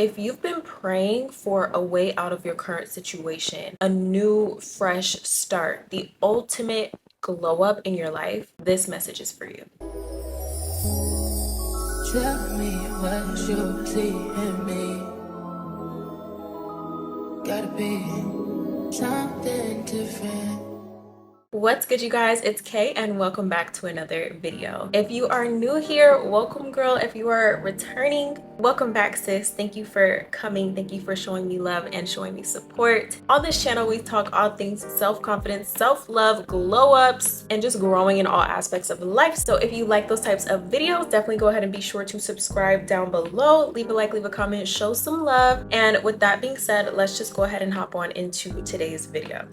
If you've been praying for a way out of your current situation, a new, fresh start, the ultimate glow up in your life, this message is for you. Tell me what you see in me. Gotta be something different. What's good, you guys? It's Kay and welcome back to another video. If you are new here, welcome, girl. If you are returning, welcome back, sis. Thank you for coming. Thank you for showing me love and showing me support. On this channel, we talk all things self-confidence, self-love, glow-ups, and just growing in all aspects of life. So if you like those types of videos, definitely go ahead and be sure to subscribe down below. Leave a like, leave a comment, show some love. And with that being said, let's just go ahead and hop on into today's video.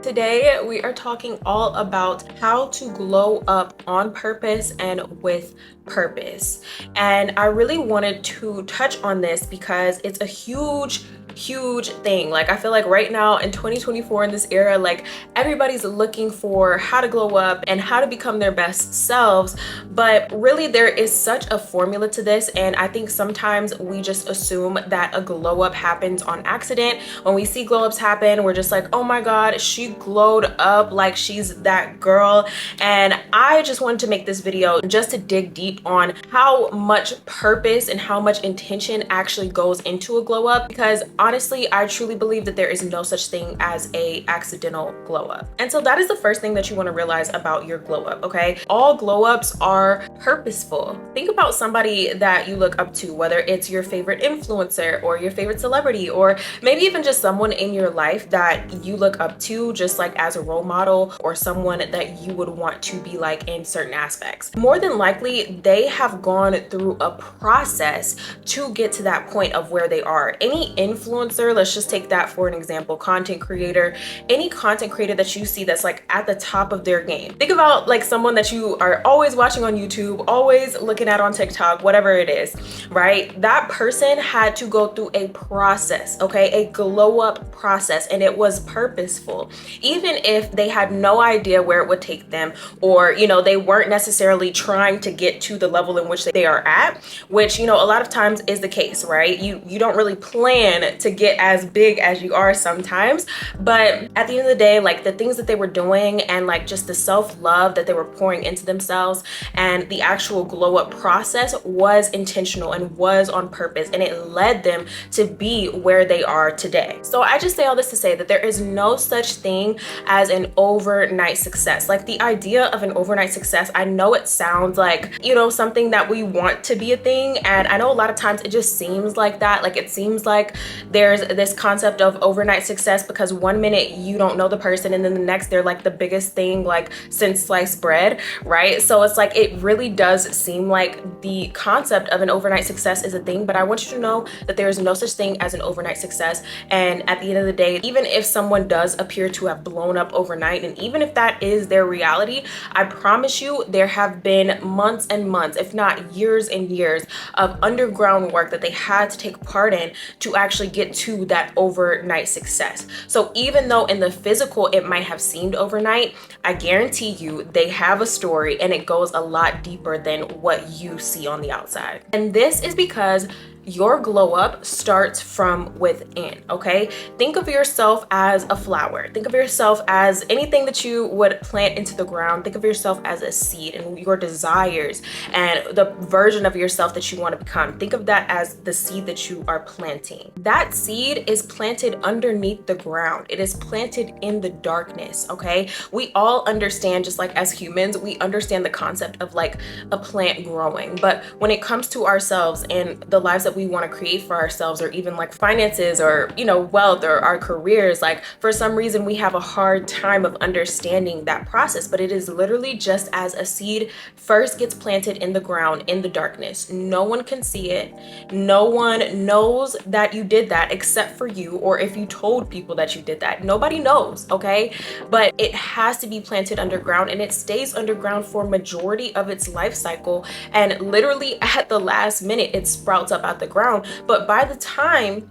Today, we are talking all about how to glow up on purpose and with purpose. And I really wanted to touch on this because it's a huge thing. Like, I feel like right now in 2024, in this era, like, everybody's looking for how to glow up and how to become their best selves, but really there is such a formula to this. And I think sometimes we just assume that a glow up happens on accident. When we see glow ups happen, we're just like, oh my god, she glowed up, like she's that girl. And I just wanted to make this video just to dig deep on how much purpose and how much intention actually goes into a glow up, because honestly, I truly believe that there is no such thing as a accidental glow up. And so that is the first thing that you want to realize about your glow up, okay? All glow ups are purposeful. Think about somebody that you look up to, whether it's your favorite influencer or your favorite celebrity, or maybe even just someone in your life that you look up to just like as a role model, or someone that you would want to be like in certain aspects. More than likely, they have gone through a process to get to that point of where they are. Any influencer, let's just take that for an example, content creator, any content creator that you see that's like at the top of their game. Think about like someone that you are always watching on YouTube, always looking at on TikTok, whatever it is, right? That person had to go through a process, okay? A glow up process, and it was purposeful. Even if they had no idea where it would take them, or, you know, they weren't necessarily trying to get to the level in which they are at, which, you know, a lot of times is the case, right? You don't really plan to get as big as you are sometimes, but at the end of the day, like the things that they were doing and like just the self-love that they were pouring into themselves and the actual glow up process was intentional and was on purpose, and it led them to be where they are today. So I just say all this to say that there is no such thing as an overnight success. Like, the idea of an overnight success, I know it sounds like, you know, something that we want to be a thing, and I know a lot of times it just seems like that. Like, it seems like there's this concept of overnight success because one minute you don't know the person and then the next they're like the biggest thing like since sliced bread, right? So it's like, it really does seem like the concept of an overnight success is a thing, but I want you to know that there is no such thing as an overnight success. And at the end of the day, even if someone does appear to have blown up overnight, and even if that is their reality, I promise you there have been months and months, if not years and years, of underground work that they had to take part in to actually get to that overnight success. So even though in the physical it might have seemed overnight, I guarantee you they have a story, and it goes a lot deeper than what you see on the outside. And this is because your glow up starts from within, okay? Think of yourself as a flower. Think of yourself as anything that you would plant into the ground. Think of yourself as a seed, and your desires and the version of yourself that you want to become. Think of that as the seed that you are planting. That seed is planted underneath the ground. It is planted in the darkness, okay? We all understand, just like as humans, we understand the concept of like a plant growing. But when it comes to ourselves and the lives that we want to create for ourselves, or even like finances, or, you know, wealth, or our careers, like for some reason we have a hard time of understanding that process. But it is literally just as a seed first gets planted in the ground in the darkness. No one can see it. No one knows that you did that except for you, or if you told people that you did that, nobody knows, okay? But it has to be planted underground, and it stays underground for majority of its life cycle, and literally at the last minute it sprouts up out the ground. But by the time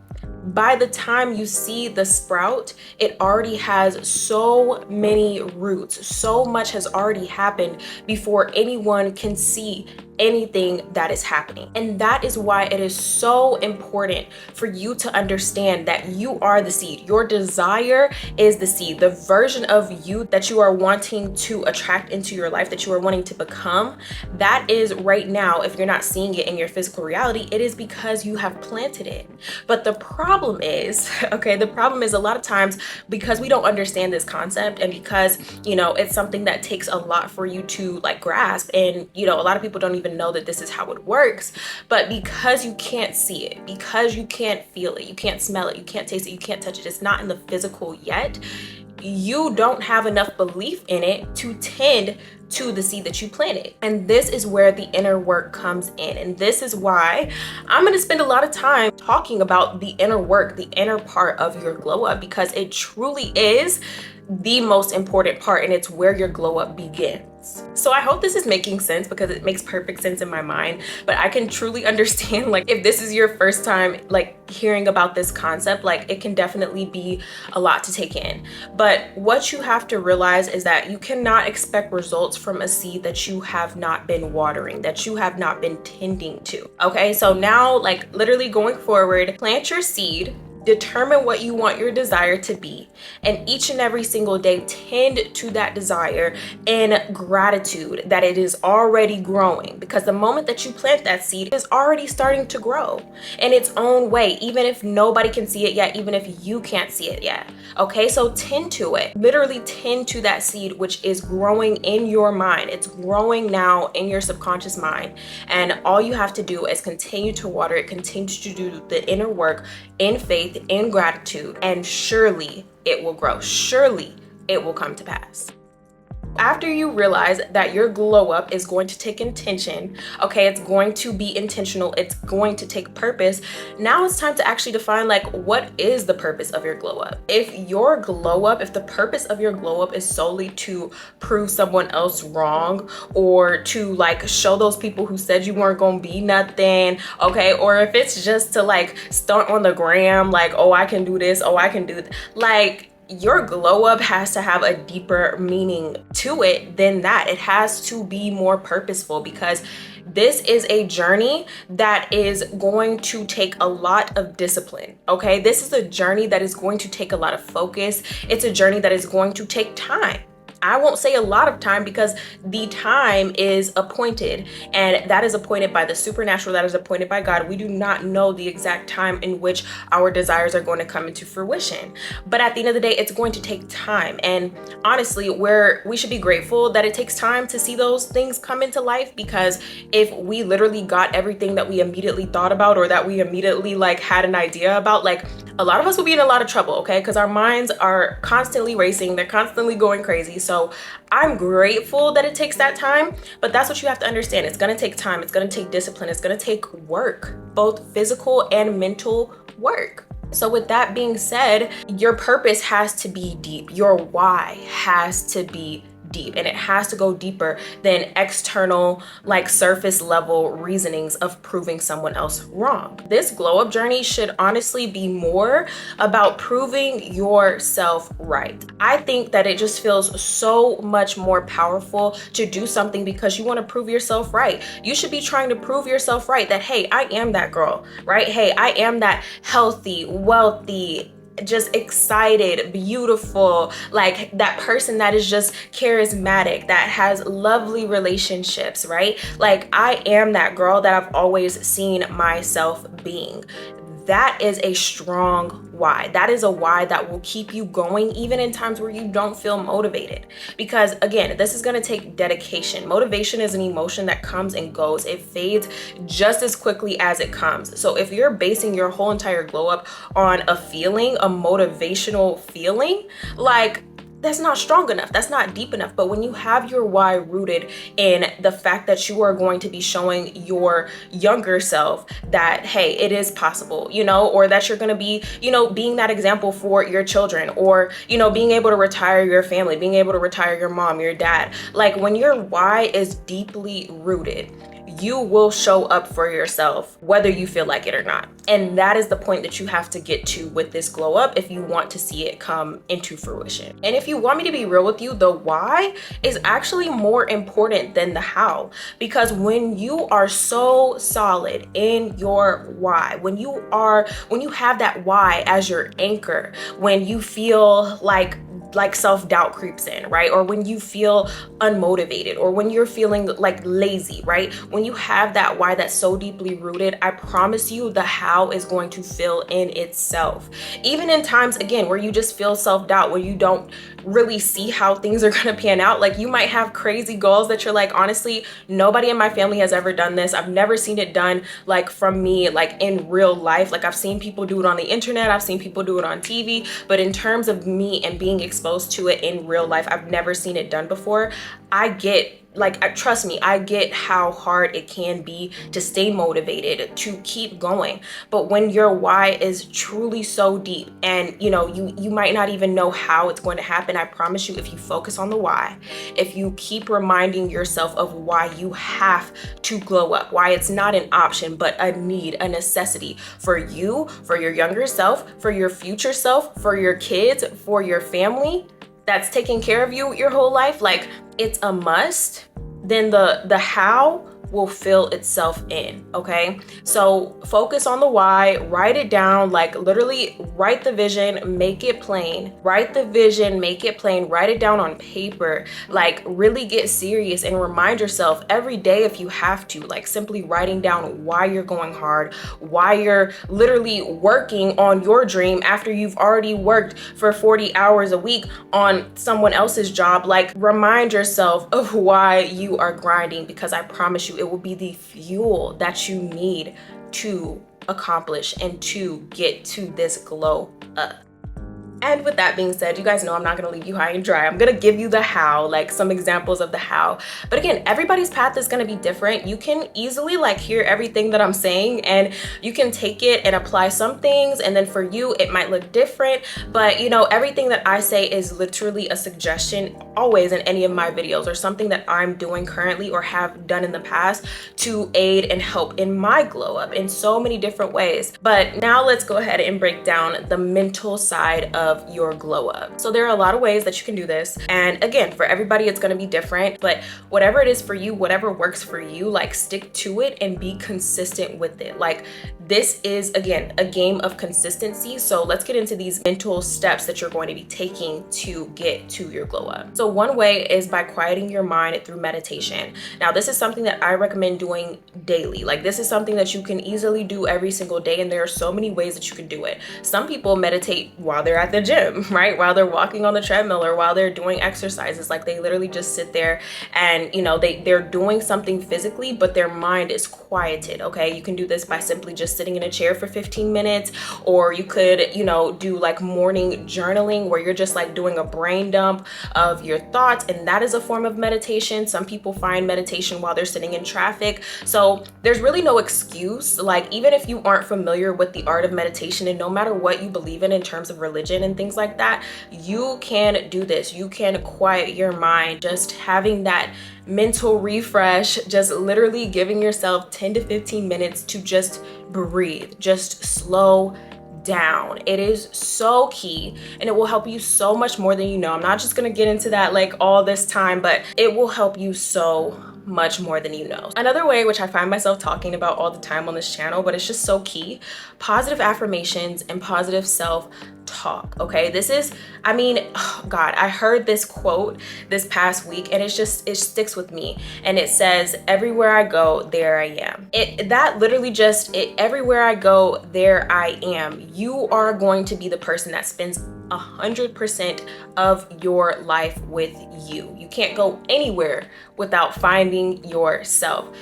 you see the sprout, it already has so many roots. So much has already happened before anyone can see anything that is happening. And that is why it is so important for you to understand that you are the seed. Your desire is the seed. The version of you that you are wanting to attract into your life, that you are wanting to become, that is right now, if you're not seeing it in your physical reality, it is because you have planted it. But the problem is, okay, the problem is a lot of times because we don't understand this concept, and because, you know, it's something that takes a lot for you to like grasp, and you know, a lot of people don't even know that this is how it works. But because you can't see it, because you can't feel it, you can't smell it, you can't taste it, you can't touch it, it's not in the physical yet, you don't have enough belief in it to tend to the seed that you planted. And this is where the inner work comes in. And this is why I'm going to spend a lot of time talking about the inner work, the inner part of your glow up, because it truly is the most important part, and it's where your glow up begins. So I hope this is making sense, because it makes perfect sense in my mind. But I can truly understand, like, if this is your first time like hearing about this concept, like it can definitely be a lot to take in. But what you have to realize is that you cannot expect results from a seed that you have not been watering, that you have not been tending to. Okay, so now, like, literally going forward, plant your seed, determine what you want your desire to be, and each and every single day tend to that desire in gratitude that it is already growing, because the moment that you plant that seed, it is already starting to grow in its own way, even if nobody can see it yet, even if you can't see it yet. Okay, so tend to it, literally tend to that seed which is growing in your mind. It's growing now in your subconscious mind, and all you have to do is continue to water it, continue to do the inner work in faith, in gratitude, and surely it will grow. Surely it will come to pass. After you realize that your glow up is going to take intention, okay, it's going to be intentional, it's going to take purpose, now it's time to actually define, like, what is the purpose of your glow up? If your glow up, if the purpose of your glow up is solely to prove someone else wrong, or to like show those people who said you weren't gonna be nothing, okay, or if it's just to like stunt on the gram, like, oh, I can do this, oh, I can do that, like, your glow up has to have a deeper meaning to it than that. It has to be more purposeful, because this is a journey that is going to take a lot of discipline. Okay, this is a journey that is going to take a lot of focus. It's a journey that is going to take time. I won't say a lot of time, because the time is appointed, and that is appointed by the supernatural, that is appointed by God. We do not know the exact time in which our desires are going to come into fruition. But at the end of the day, it's going to take time. And honestly, we should be grateful that it takes time to see those things come into life, because if we literally got everything that we immediately thought about, or that we immediately like had an idea about, like, a lot of us will be in a lot of trouble, okay? Because our minds are constantly racing, they're constantly going crazy. So I'm grateful that it takes that time, but that's what you have to understand. It's gonna take time, it's gonna take discipline, it's gonna take work, both physical and mental work. So with that being said, your purpose has to be deep. Your why has to be deep, and it has to go deeper than external, like, surface level reasonings of proving someone else wrong. This glow up journey should honestly be more about proving yourself right. I think that it just feels so much more powerful to do something because you want to prove yourself right. You should be trying to prove yourself right, that, hey, I am that girl, right? Hey, I am that healthy, wealthy, just excited, beautiful, like that person that is just charismatic, that has lovely relationships, right? Like, I am that girl that I've always seen myself being. That is a strong why. That is a why that will keep you going even in times where you don't feel motivated. Because again, this is going to take dedication. Motivation is an emotion that comes and goes. It fades just as quickly as it comes. So if you're basing your whole entire glow up on a feeling, a motivational feeling, like, that's not strong enough, that's not deep enough. But when you have your why rooted in the fact that you are going to be showing your younger self that, hey, it is possible, you know, or that you're going to be, you know, being that example for your children, or, you know, being able to retire your family, being able to retire your mom, your dad. Like, when your why is deeply rooted, you will show up for yourself whether you feel like it or not. And that is the point that you have to get to with this glow up if you want to see it come into fruition. And if you want me to be real with you, the why is actually more important than the how, because when you are so solid in your why, when you have that why as your anchor, when you feel like self-doubt creeps in, right? Or when you feel unmotivated, or when you're feeling like lazy, right? When you have that why that's so deeply rooted, I promise you the how is going to fill in itself. Even in times, again, where you just feel self-doubt, where you don't really see how things are gonna pan out. Like, you might have crazy goals that you're like, honestly, nobody in my family has ever done this. I've never seen it done like from me, like in real life. Like, I've seen people do it on the internet, I've seen people do it on TV, but in terms of me and being exposed to it in real life, I've never seen it done before. Trust me, I get how hard it can be to stay motivated, to keep going. But when your why is truly so deep, and you might not even know how it's going to happen, I promise you, if you focus on the why, if you keep reminding yourself of why you have to glow up, why it's not an option, but a need, a necessity for you, for your younger self, for your future self, for your kids, for your family that's taking care of you your whole life, like it's a must, then the how will fill itself in, okay? So focus on the why, write it down, like literally write the vision, make it plain, write the vision, make it plain, write it down on paper, like really get serious and remind yourself every day if you have to, like simply writing down why you're going hard, why you're literally working on your dream after you've already worked for 40 hours a week on someone else's job. Like, remind yourself of why you are grinding, because I promise you, it will be the fuel that you need to accomplish and to get to this glow up. And with that being said, you guys know I'm not gonna leave you high and dry. I'm gonna give you the how, like some examples of the how. But again, everybody's path is gonna be different. You can easily like hear everything that I'm saying and you can take it and apply some things, and then for you, it might look different. But everything that I say is literally a suggestion always in any of my videos, or something that I'm doing currently or have done in the past to aid and help in my glow up in so many different ways. But now let's go ahead and break down the mental side of your glow up. So there are a lot of ways that you can do this, and again, for everybody it's going to be different, but whatever it is for you, whatever works for you, like stick to it and be consistent with it. Like, this is again a game of consistency. So let's get into these mental steps that you're going to be taking to get to your glow up. So one way is by quieting your mind through meditation. Now, this is something that I recommend doing daily. Like, this is something that you can easily do every single day, and there are so many ways that you can do it. Some people meditate while they're at the gym, right? While they're walking on the treadmill, or while they're doing exercises. Like, they literally just sit there and they're doing something physically, but their mind is quieted. Okay, you can do this by simply just sitting in a chair for 15 minutes, or you could do like morning journaling, where you're just like doing a brain dump of your thoughts, and that is a form of meditation. Some people find meditation while they're sitting in traffic. So there's really no excuse. Like, even if you aren't familiar with the art of meditation, and no matter what you believe in terms of religion and things like that, you can do this. You can quiet your mind, just having that mental refresh, just literally giving yourself 10 to 15 minutes to just breathe, just slow down. It is so key, and it will help you so much more than you know. I'm not just gonna get into that like all this time, but it will help you so much more than you know. Another way, which I find myself talking about all the time on this channel, but it's just so key, positive affirmations and positive self-talk. Okay, this is, oh God, I heard this quote this past week, and it sticks with me, and it says, everywhere I go, there I am. That literally just, everywhere I go, there I am. You are going to be the person that spends 100% of your life with you. You can't go anywhere without finding yourself.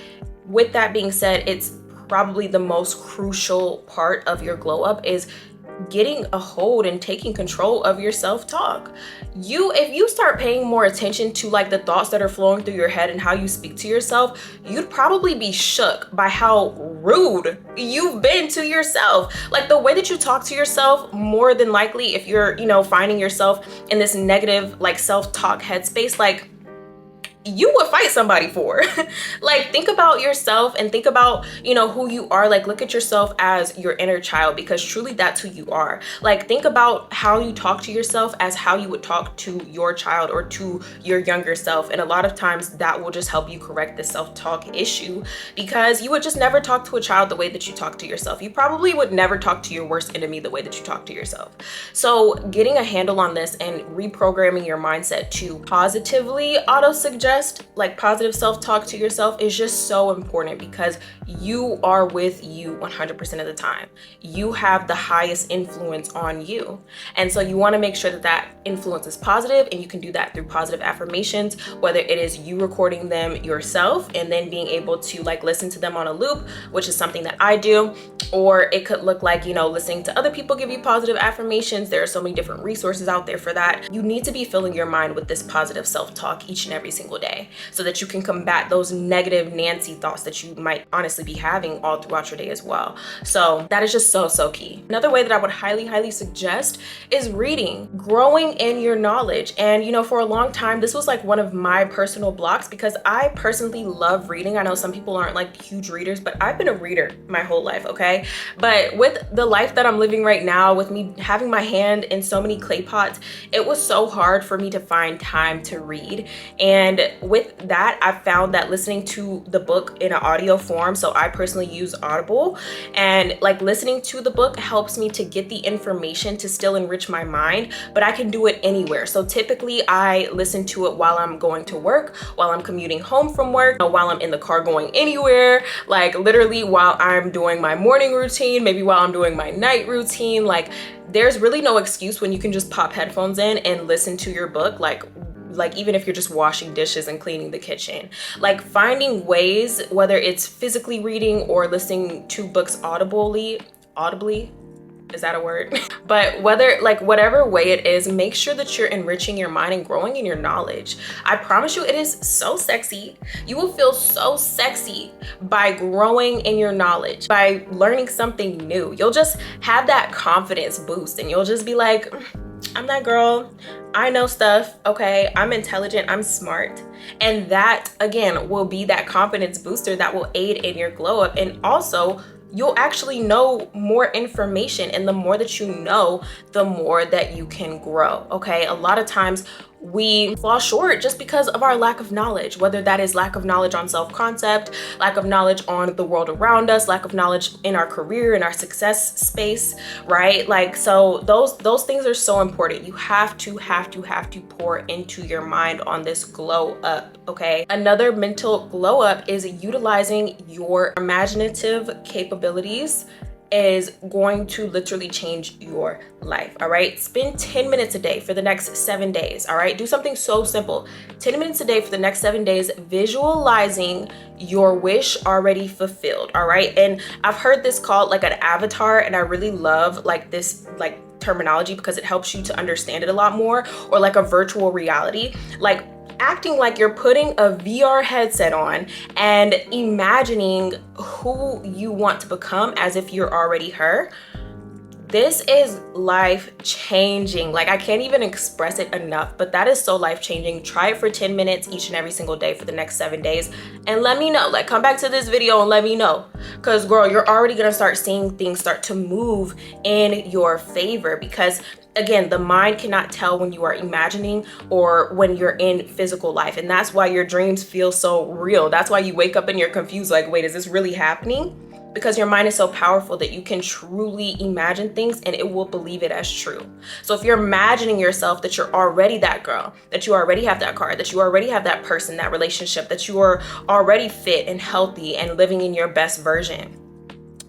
With that being said, it's probably the most crucial part of your glow up is getting a hold and taking control of your self-talk. If you start paying more attention to like the thoughts that are flowing through your head and how you speak to yourself, you'd probably be shook by how rude you've been to yourself. Like, the way that you talk to yourself, more than likely, if you're finding yourself in this negative like self-talk headspace, like, you would fight somebody for. Like, think about yourself and think about, you know, who you are. Like, look at yourself as your inner child, because truly that's who you are. Like, think about how you talk to yourself as how you would talk to your child or to your younger self. And a lot of times that will just help you correct this self-talk issue, because you would just never talk to a child the way that you talk to yourself. You probably would never talk to your worst enemy the way that you talk to yourself. So getting a handle on this and reprogramming your mindset to positively auto-suggest, like positive self-talk to yourself, is just so important, because you are with you 100% of the time. You have the highest influence on you. And so you want to make sure that that influence is positive, and you can do that through positive affirmations, whether it is you recording them yourself and then being able to like listen to them on a loop, which is something that I do, or it could look like, you know, listening to other people give you positive affirmations. There are so many different resources out there for that. You need to be filling your mind with this positive self-talk each and every single day, so that you can combat those negative Nancy thoughts that you might honestly be having all throughout your day as well. So that is just so key. Another way that I would highly suggest is reading, growing in your knowledge. And you know, for a long time, this was like one of my personal blocks, because I personally love reading. I know some people aren't like huge readers, but I've been a reader my whole life, okay? But with the life that I'm living right now, with me having my hand in so many clay pots, it was so hard for me to find time to read. And with that, I found that listening to the book in an audio form, so I personally use Audible, and like listening to the book helps me to get the information to still enrich my mind, but I can do it anywhere. So typically I listen to it while I'm going to work, while I'm commuting home from work, while I'm in the car going anywhere, like literally while I'm doing my morning routine, maybe while I'm doing my night routine. Like, there's really no excuse when you can just pop headphones in and listen to your book, like even if you're just washing dishes and cleaning the kitchen. Like, finding ways, whether it's physically reading or listening to books audibly, is that a word? But whatever way it is, make sure that you're enriching your mind and growing in your knowledge. I promise you, it is so sexy. You will feel so sexy by growing in your knowledge, by learning something new. You'll just have that confidence boost, and you'll just be like, I'm that girl. I know stuff, okay? I'm intelligent, I'm smart. And that, again, will be that confidence booster that will aid in your glow up. And also, you'll actually know more information, and the more that you know, the more that you can grow, okay? A lot of times we fall short just because of our lack of knowledge, whether that is lack of knowledge on self-concept, lack of knowledge on the world around us, lack of knowledge in our career, in our success space, right? Like, so those things are so important. You have to pour into your mind on this glow up, okay? Another mental glow up is utilizing your imaginative capabilities is going to literally change your life, all right? Spend 10 minutes a day for the next 7 days, all right? Do something so simple. 10 minutes a day for the next 7 days, visualizing your wish already fulfilled, all right? And I've heard this called like an avatar, and I really love like this terminology, because it helps you to understand it a lot more, or like a virtual reality, like acting like you're putting a VR headset on and imagining who you want to become as if you're already her. This is life changing. Like, I can't even express it enough, but that is so life changing. Try it for 10 minutes each and every single day for the next 7 days, and let me know. Like, come back to this video and let me know, because girl, you're already gonna start seeing things start to move in your favor, because again, the mind cannot tell when you are imagining or when you're in physical life. And that's why your dreams feel so real. That's why you wake up and you're confused, like, wait, is this really happening? Because your mind is so powerful that you can truly imagine things and it will believe it as true. So if you're imagining yourself that you're already that girl, that you already have that car, that you already have that person, that relationship, that you are already fit and healthy and living in your best version,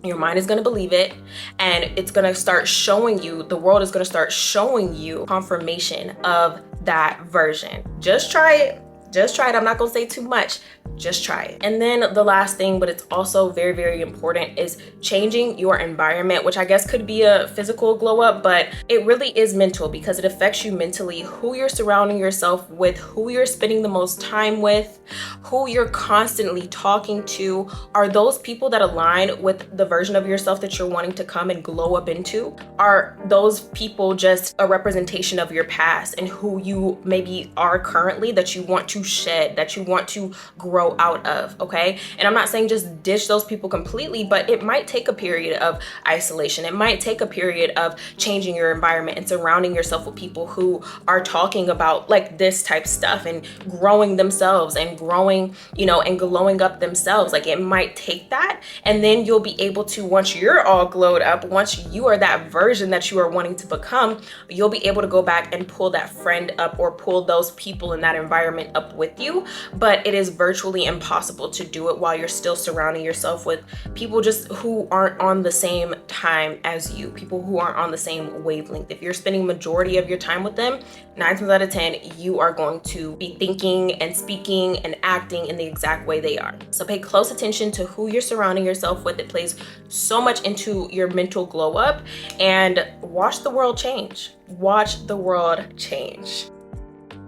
your mind is going to believe it, and it's going to start showing you, the world is going to start showing you confirmation of that version. Just try it. Just try it. I'm not going to say too much. Just try it. And then the last thing, but it's also very important, is changing your environment, which I guess could be a physical glow up, but it really is mental, because it affects you mentally. Who you're surrounding yourself with, who you're spending the most time with, who you're constantly talking to. Are those people that align with the version of yourself that you're wanting to come and glow up into? Are those people just a representation of your past and who you maybe are currently that you want to to shed, that you want to grow out of, okay? And I'm not saying just ditch those people completely, but it might take a period of isolation. It might take a period of changing your environment and surrounding yourself with people who are talking about like this type stuff and growing themselves and growing, you know, and glowing up themselves. Like it might take that, and then you'll be able to, once you're all glowed up, once you are that version that you are wanting to become, you'll be able to go back and pull that friend up or pull those people in that environment up with you. But it is virtually impossible to do it while you're still surrounding yourself with people just who aren't on the same time as you, people who aren't on the same wavelength. If you're spending majority of your time with them, 9 times out of 10, you are going to be thinking and speaking and acting in the exact way they are. So pay close attention to who you're surrounding yourself with. It plays so much into your mental glow up, and watch the world change. Watch the world change.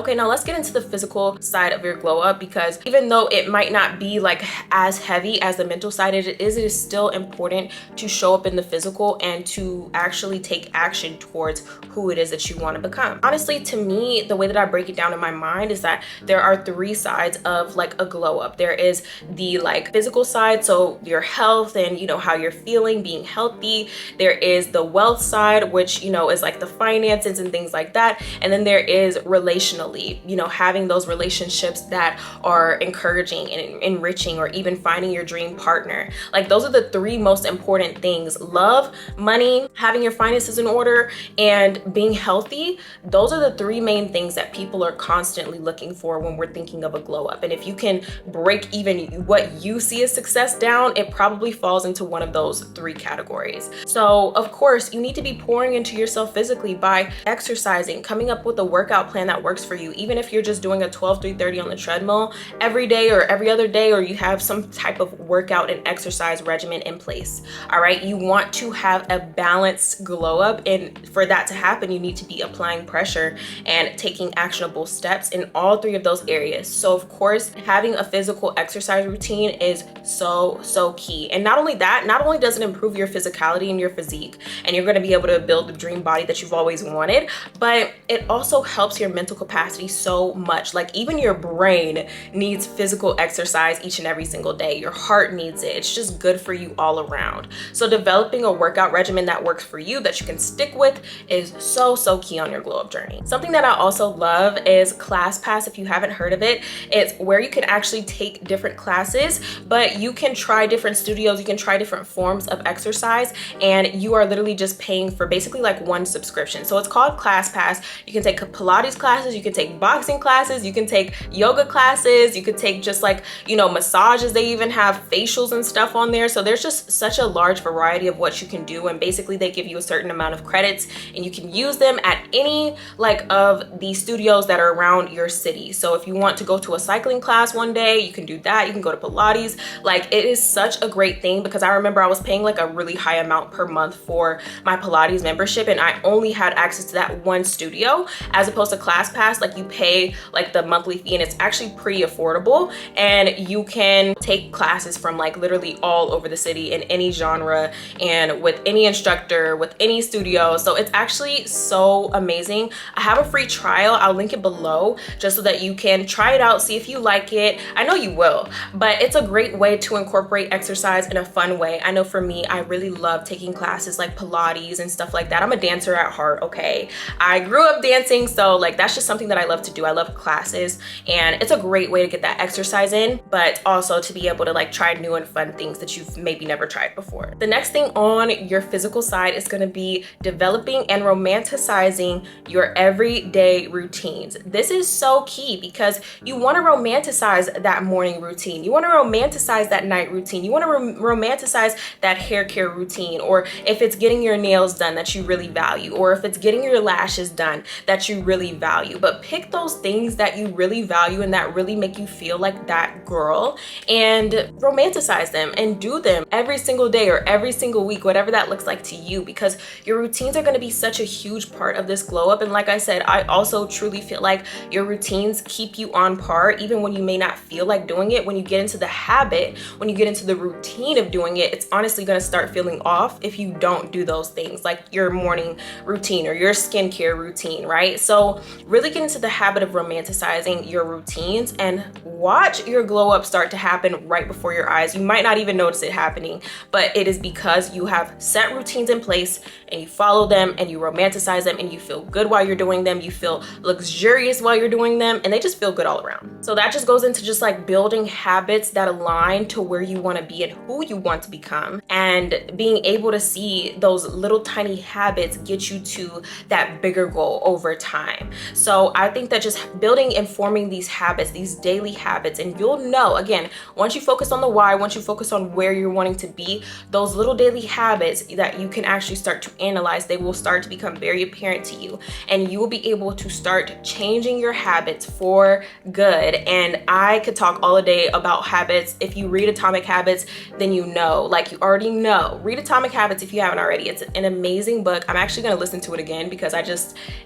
Okay, now let's get into the physical side of your glow up, because even though it might not be like as heavy as the mental side it is still important to show up in the physical and to actually take action towards who it is that you want to become. Honestly, to me, the way that I break it down in my mind is that there are 3 sides of like a glow up. There is the like physical side, so your health and, you know, how you're feeling, being healthy. There is the wealth side, which, you know, is like the finances and things like that. And then there is relational, you know, having those relationships that are encouraging and enriching, or even finding your dream partner. Like those are the 3 most important things: love, money, having your finances in order, and being healthy. Those are the 3 main things that people are constantly looking for when we're thinking of a glow up. And if you can break even what you see as success down, it probably falls into one of those 3 categories. So of course, you need to be pouring into yourself physically by exercising, coming up with a workout plan that works for you. Even if you're just doing a 12-3-30 on the treadmill every day or every other day, or you have some type of workout and exercise regimen in place. All right, you want to have a balanced glow up, and for that to happen, you need to be applying pressure and taking actionable steps in all 3 of those areas. So of course, having a physical exercise routine is so key. And not only that, not only does it improve your physicality and your physique, and you're going to be able to build the dream body that you've always wanted, but it also helps your mental capacity so much. Like even your brain needs physical exercise each and every single day. Your heart needs it. It's just good for you all around. So developing a workout regimen that works for you, that you can stick with, is so key on your glow up journey. Something that I also love is ClassPass. If you haven't heard of it, it's where you can actually take different classes, but you can try different studios, you can try different forms of exercise, and you are literally just paying for basically like one subscription. So it's called ClassPass. You can take Pilates classes, you can take boxing classes, you can take yoga classes, you could take just like, you know, massages. They even have facials and stuff on there. So there's just such a large variety of what you can do, and basically they give you a certain amount of credits and you can use them at any like of the studios that are around your city. So if you want to go to a cycling class one day, you can do that. You can go to Pilates. Like it is such a great thing, because I remember I was paying like a really high amount per month for my Pilates membership, and I only had access to that one studio, as opposed to ClassPass. Like you pay like the monthly fee, and it's actually pretty affordable, and you can take classes from like literally all over the city in any genre and with any instructor, with any studio. So it's actually so amazing. I have a free trial. I'll link it below just so that you can try it out, see if you like it. I know you will, but it's a great way to incorporate exercise in a fun way. I know for me, I really love taking classes like Pilates and stuff like that. I'm a dancer at heart, okay? I grew up dancing, so like that's just something that I love to do. I love classes, and it's a great way to get that exercise in, but also to be able to like try new and fun things that you've maybe never tried before. The next thing on your physical side is going to be developing and romanticizing your everyday routines. This is so key, because you want to romanticize that morning routine. You want to romanticize that night routine. You want to romanticize that hair care routine, or if it's getting your nails done that you really value, or if it's getting your lashes done that you really value. But pick those things that you really value and that really make you feel like that girl, and romanticize them and do them every single day or every single week, whatever that looks like to you, because your routines are going to be such a huge part of this glow up. And like I said, I also truly feel like your routines keep you on par even when you may not feel like doing it. When you get into the habit, when you get into the routine of doing it, it's honestly going to start feeling off if you don't do those things, like your morning routine or your skincare routine, right? So really get into the habit of romanticizing your routines and watch your glow up start to happen right before your eyes. You might not even notice it happening, but it is because you have set routines in place and you follow them and you romanticize them and you feel good while you're doing them. You feel luxurious while you're doing them, and they just feel good all around. So that just goes into just like building habits that align to where you want to be and who you want to become, and being able to see those little tiny habits get you to that bigger goal over time. So I think that just building and forming these habits, these daily habits, and you'll know, again, once you focus on the why, once you focus on where you're wanting to be, those little daily habits that you can actually start to analyze, they will start to become very apparent to you, and you will be able to start changing your habits for good. And I could talk all day about habits. If you read Atomic Habits, then you know, like you already know. Read Atomic Habits if you haven't already. It's an amazing book. I'm actually going to listen to it again because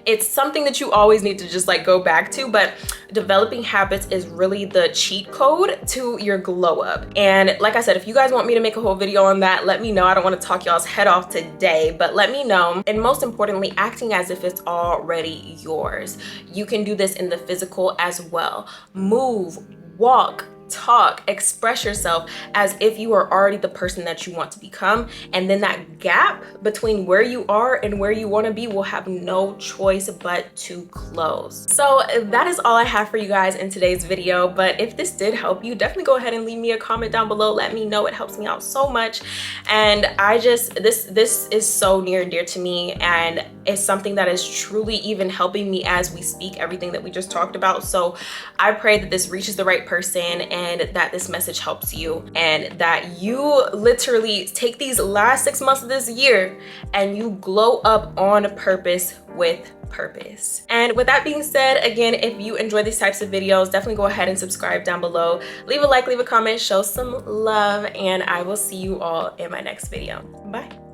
it's something that you always need to just like go back to. But developing habits is really the cheat code to your glow up. And like I said, if you guys want me to make a whole video on that, let me know. I don't want to talk y'all's head off today, but let me know. And most importantly, acting as if it's already yours. You can do this in the physical as well. Move, walk, talk, express yourself as if you are already the person that you want to become. And then that gap between where you are and where you want to be will have no choice but to close. So that is all I have for you guys in today's video. But if this did help you, definitely go ahead and leave me a comment down below. Let me know. It helps me out so much. And this is so near and dear to me, and it's something that is truly even helping me as we speak, everything that we just talked about. So I pray that this reaches the right person, and that this message helps you, and that you literally take these last 6 months of this year and you glow up on purpose with purpose. And with that being said, again, if you enjoy these types of videos, definitely go ahead and subscribe down below. Leave a like, leave a comment, show some love, and I will see you all in my next video. Bye.